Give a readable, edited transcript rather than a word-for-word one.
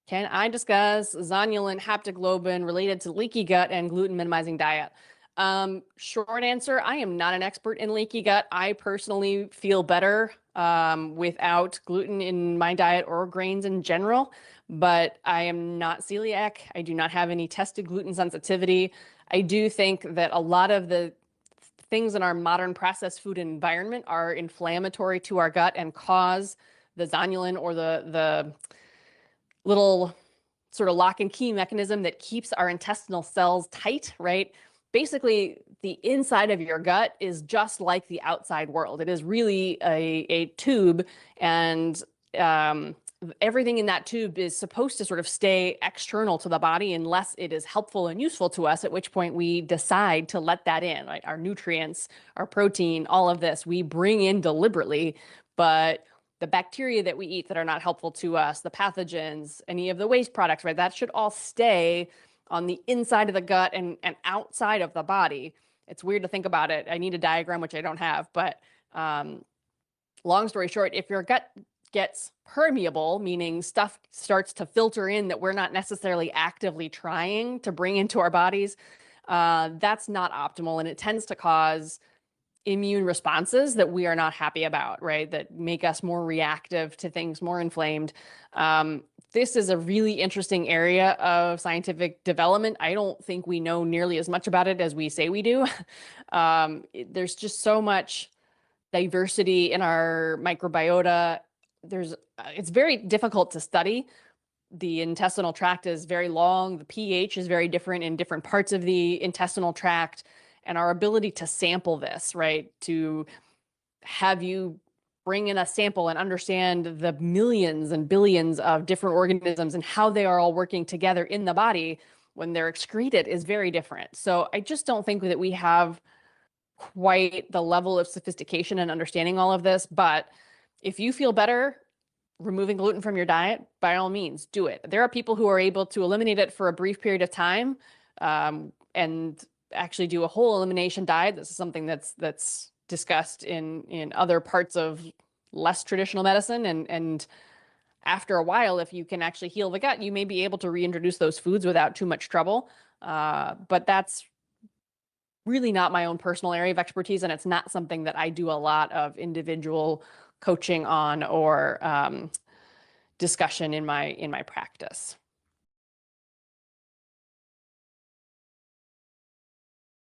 Can I discuss zonulin haptoglobin related to leaky gut and gluten minimizing diet? Short answer, I am not an expert in leaky gut. I personally feel better without gluten in my diet or grains in general, but I am not celiac. I do not have any tested gluten sensitivity. I do think that a lot of the things in our modern processed food environment are inflammatory to our gut and cause the zonulin or the little sort of lock and key mechanism that keeps our intestinal cells tight, right? Basically, the inside of your gut is just like the outside world. It is really a tube, and everything in that tube is supposed to sort of stay external to the body unless it is helpful and useful to us, at which point we decide to let that in, right? Our nutrients, our protein, all of this we bring in deliberately, but the bacteria that we eat that are not helpful to us, the pathogens, any of the waste products, right? That should all stay on the inside of the gut and outside of the body. It's weird to think about it. I need a diagram, which I don't have, but long story short, if your gut gets permeable, meaning stuff starts to filter in that we're not necessarily actively trying to bring into our bodies, that's not optimal. And it tends to cause immune responses that we are not happy about, right? That make us more reactive to things, more inflamed. This is a really interesting area of scientific development. I don't think we know nearly as much about it as we say we do. There's just so much diversity in our microbiota. It's very difficult to study. The intestinal tract is very long. The pH is very different in different parts of the intestinal tract. And our ability to sample this, right? To have you bring in a sample and understand the millions and billions of different organisms and how they are all working together in the body when they're excreted is very different. So I just don't think that we have quite the level of sophistication and understanding all of this. But if you feel better removing gluten from your diet, by all means, do it. There are people who are able to eliminate it for a brief period of time, and actually do a whole elimination diet. This is something that's discussed in other parts of less traditional medicine. And after a while, if you can actually heal the gut, you may be able to reintroduce those foods without too much trouble. But that's really not my own personal area of expertise, and it's not something that I do a lot of individual coaching on or discussion in my practice.